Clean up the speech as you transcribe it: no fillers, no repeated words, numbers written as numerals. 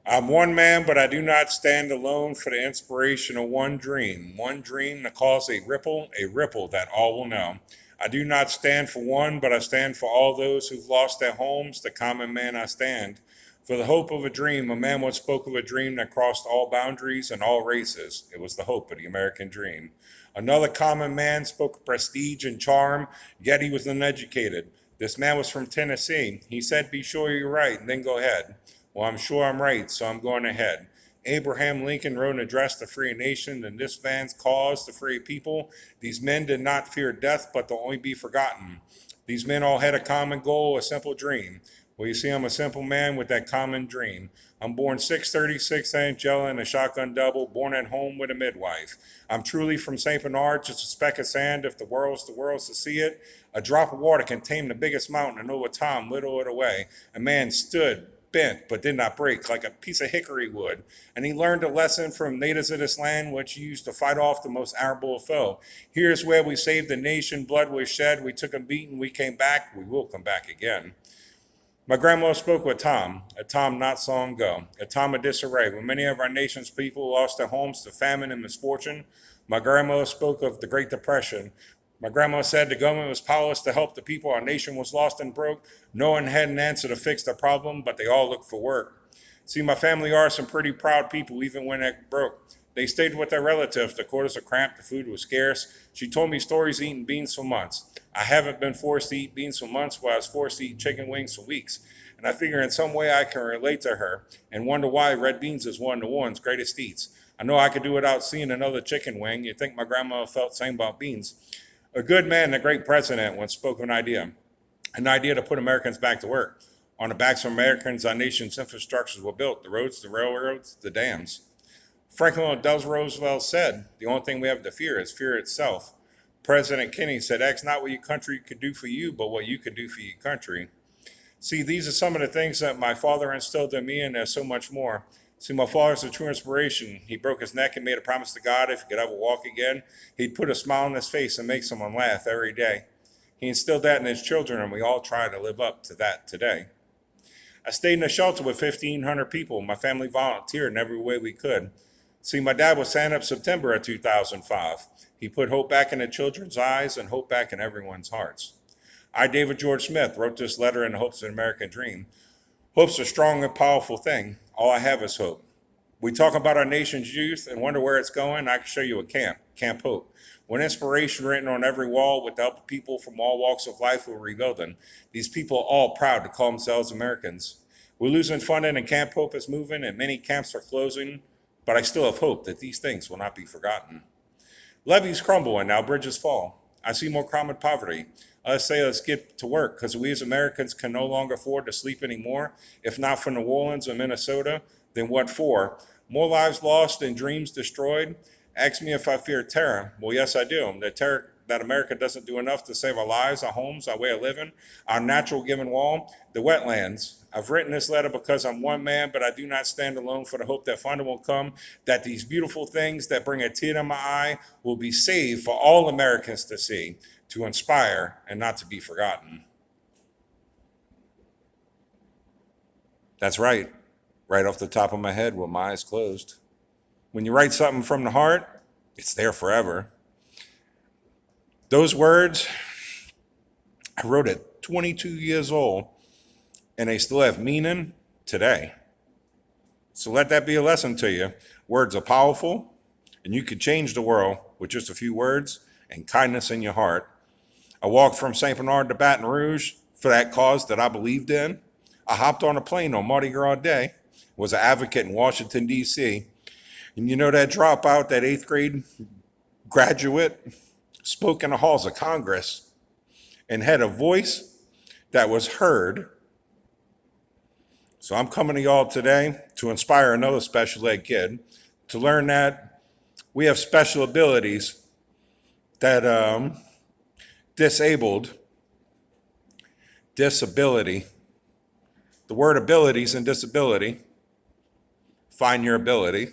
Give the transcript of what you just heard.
I'm one man, but I do not stand alone for the inspiration of one dream that cause a ripple that all will know. I do not stand for one, but I stand for all those who've lost their homes, the common man I stand. For the hope of a dream, a man once spoke of a dream that crossed all boundaries and all races. It was the hope of the American dream. Another common man spoke of prestige and charm, yet he was uneducated. This man was from Tennessee. He said, "Be sure you're right, and then go ahead." Well, I'm sure I'm right, so I'm going ahead. Abraham Lincoln wrote an address to free a nation, and this man's cause to free a people. These men did not fear death, but to only be forgotten. These men all had a common goal, a simple dream. Well, you see, I'm a simple man with that common dream. I'm born 636 Angela in a shotgun double, born at home with a midwife. I'm truly from St. Bernard, just a speck of sand if the world's to see it. A drop of water can tame the biggest mountain, and over time whittle it away. A man stood, bent, but did not break, like a piece of hickory wood. And he learned a lesson from natives of this land, which used to fight off the most honorable foe. Here's where we saved the nation, blood was shed, we took a beating, we came back, we will come back again. My grandmother spoke with a time not so long ago, a time of disarray, when many of our nation's people lost their homes to famine and misfortune. My grandmother spoke of the Great Depression. My grandma said the government was powerless to help the people. Our nation was lost and broke. No one had an answer to fix the problem, but they all looked for work. See, my family are some pretty proud people, even when they're broke. They stayed with their relatives. The quarters were cramped, the food was scarce. She told me stories eating beans for months. I haven't been forced to eat beans for months, but I was forced to eat chicken wings for weeks. And I figure in some way I can relate to her and wonder why red beans is one of the one's greatest eats. I know I could do without seeing another chicken wing. You'd think my grandma felt the same about beans. A good man and a great president once spoke of an idea to put Americans back to work. On the backs of Americans, our nation's infrastructures were built, the roads, the railroads, the dams. Franklin Delano Roosevelt said, the only thing we have to fear is fear itself. President Kennedy said, ask not what your country could do for you, but what you could do for your country. See, these are some of the things that my father instilled in me, and there's so much more. See, my father's a true inspiration. He broke his neck and made a promise to God if he could ever walk again, he'd put a smile on his face and make someone laugh every day. He instilled that in his children, and we all try to live up to that today. I stayed in a shelter with 1,500 people. My family volunteered in every way we could. See, my dad was signed up September of 2005. He put hope back in the children's eyes and hope back in everyone's hearts. I, David George Smith, wrote this letter in the hopes of an American dream. Hope's a strong and powerful thing. All I have is hope. We talk about our nation's youth and wonder where it's going. I can show you a camp, Camp Hope. One inspiration written on every wall with the help of people from all walks of life who are rebuilding. These people are all proud to call themselves Americans. We're losing funding and Camp Hope is moving and many camps are closing, but I still have hope that these things will not be forgotten. Levees crumble and now bridges fall. I see more crime and poverty. Let's say let's get to work because we as Americans can no longer afford to sleep anymore. If not for New Orleans or Minnesota, then what for? More lives lost and dreams destroyed. Ask me if I fear terror. Well, yes, I do. The terror that America doesn't do enough to save our lives, our homes, our way of living, our natural given wall, the wetlands. I've written this letter because I'm one man, but I do not stand alone for the hope that funding will come, that these beautiful things that bring a tear to my eye will be saved for all Americans to see, to inspire, and not to be forgotten. That's right, right off the top of my head with my eyes closed. When you write something from the heart, it's there forever. Those words, I wrote at 22 years old, and they still have meaning today. So let that be a lesson to you. Words are powerful, and you can change the world with just a few words and kindness in your heart. I walked from St. Bernard to Baton Rouge for that cause that I believed in. I hopped on a plane on Mardi Gras Day, was an advocate in Washington, D.C. And you know that dropout, that eighth grade graduate, spoke in the halls of Congress and had a voice that was heard. So I'm coming to y'all today to inspire another special ed kid to learn that we have special abilities that disabled, disability, the word abilities and disability, find your ability.